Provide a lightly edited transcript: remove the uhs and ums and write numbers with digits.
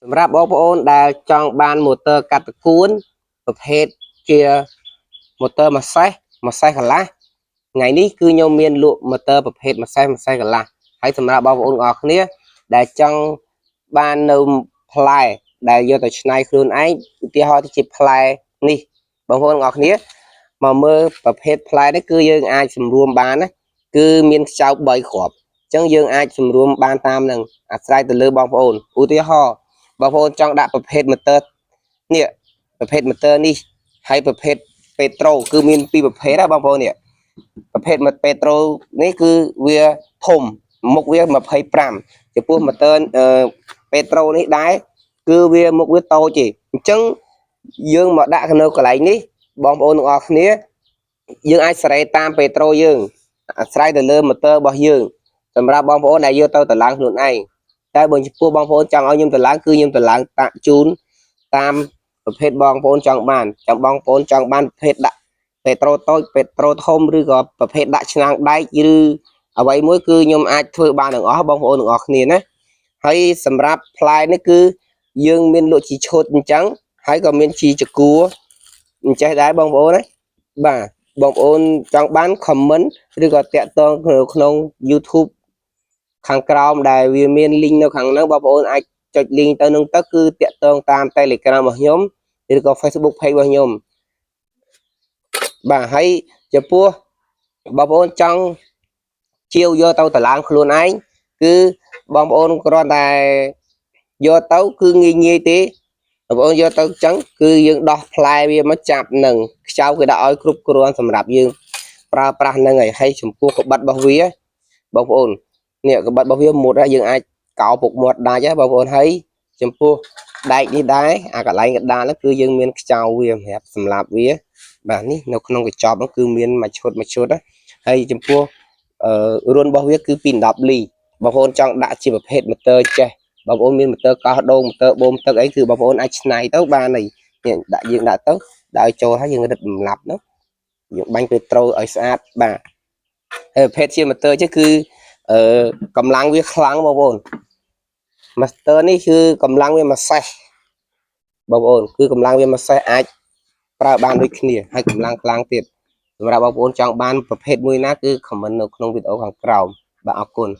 សម្រាប់បងប្អូនដែលចង់បានម៉ូទ័រកាត់តកួនប្រភេទជាម៉ូទ័រម៉ាសេះកន្លះថ្ងៃនេះគឺខ្ញុំមានលក់ម៉ូទ័រប្រភេទម៉ាសេះកន្លះហើយសម្រាប់បងប្អូនទាំងអស់គ្នាដែលចង់បាននៅផ្លែដែលយកទៅច្នៃខ្លួនឯងឧទាហរណ៍ទៅជាផ្លែនេះបងប្អូនទាំងអស់គ្នាមកមើលប្រភេទផ្លែនេះគឺយើងអាចសម្រួមបានណាគឺមានខ្ចៅ3គ្រាប់អញ្ចឹងយើងអាចសម្រួមបានតាមនឹងអាស្រ័យទៅលើបងប្អូនឧទាហរណ៍បងប្អូនចង់ដាក់ប្រភេទម៉ូទ័រនេះប្រភេទម៉ូទ័រនេះហើយប្រភេទពេត្រូគឺមានពីរប្រភេទណាបងប្អូននេះប្រភេទពេត្រូនេះគឺវាធំមុខវា25ចំពោះម៉ូទ័រពេត្រូនេះដែរគឺវាមុខវាតូចទេអញ្ចឹងយើងមកដាក់នៅកន្លែងនេះបងប្អូនទាំងអស់គ្នាយើងអាចសេរីតាមពេត្រូយើងអាស្រ័យទៅលើម៉ូទ័ររបស់យើងសម្រាប់បងប្អូនដែលយកទៅតម្លើងខ្លួនឯងតែបើចំពោះបងប្អូនចង់ឲ្យខ្ញុំតម្លើងគឺខ្ញុំតម្លើងតាក់ជូនតាមប្រភេទបងប្អូនចង់បានចាំបងប្អូនចង់បានប្រភេទដាក់ពេត្រូតូចពេត្រូធំឬក៏ប្រភេទដាក់ឆ្នាំងដែកឬអ្វីមួយគឺខ្ញុំអាចធ្វើបានទាំងអស់បងប្អូនទាំងអស់គ្នាណាហើយសម្រាប់ផ្លែនេះគឺយើងមានលក់ជីឈុតអញ្ចឹងហើយក៏មានជីចគួរអញ្ចេះដែរបងប្អូនណាបាទបងប្អូនចង់បាន comment ឬក៏តាក់ទងក្នុង YouTube ខាងក្រោមដែលវាមាន link នៅខាងនោះបងប្អូនអាចចុច link ទៅនឹងទៅគឺតាក់ទងតាម Telegram របស់ខ្ញុំឬក៏ Facebook page របស់ខ្ញុំបាទហើយចំពោះបងប្អូនចង់ជាវយកទៅតម្លើងខ្លួនឯងគឺបងប្អូនគ្រាន់តែយកទៅគឺងាយទេបងប្អូនយកទៅអញ្ចឹងគឺយើងដោះផ្លែវាមកចាប់នឹងខ្ចៅគឺដាក់ឲ្យគ្រប់គ្រាន់សម្រាប់យើងប្រើប្រាស់នឹងហើយចំពោះក្បិតរបស់វាបងប្អូននេះក្បិតរបស់វាមុតយើងអាចកោពុកមាត់ដាច់បងប្អូនហើយចំពោះដែកនេះដែរអាកន្លែងកណ្ដាលនោះគឺយើងមានខ្ចៅវាសម្រាប់សម្លាប់វាបាទនេះនៅក្នុងកញ្ចប់នោះគឺមានមួយឈុតហើយចំពោះរុនរបស់វាគឺពី10លីបងប្អូនចង់ដាក់ជាប្រភេទម៉ូទ័រចេះបងប្អូនមានម៉ូទ័រកោះដូងម៉ូទ័របូមទឹកអីគឺបងប្អូនអាចច្នៃទៅបានហើយដាក់យើងដាក់ទៅដាក់ឲ្យចូលហើយយើងរឹតសម្លាប់នោះយើងបាញ់ពេត្រូឲ្យស្អាតបាទហើយប្រភេទជាម៉ូទ័រចេះគឺកម្លាំងវាខ្លាំងបងប្អូនម៉ូទ័រនេះគឺកម្លាំងវាម៉ាសេះបងប្អូនគឺកម្លាំងវាម៉ាសេះអាចប្រើបានដូចគ្នាហើយកម្លាំងខ្លាំងទៀតសម្រាប់បងប្អូនចង់បានប្រភេទមួយណាគឺ comment នៅក្នុងវីដេអូខាងក្រោមបាទអរគុណ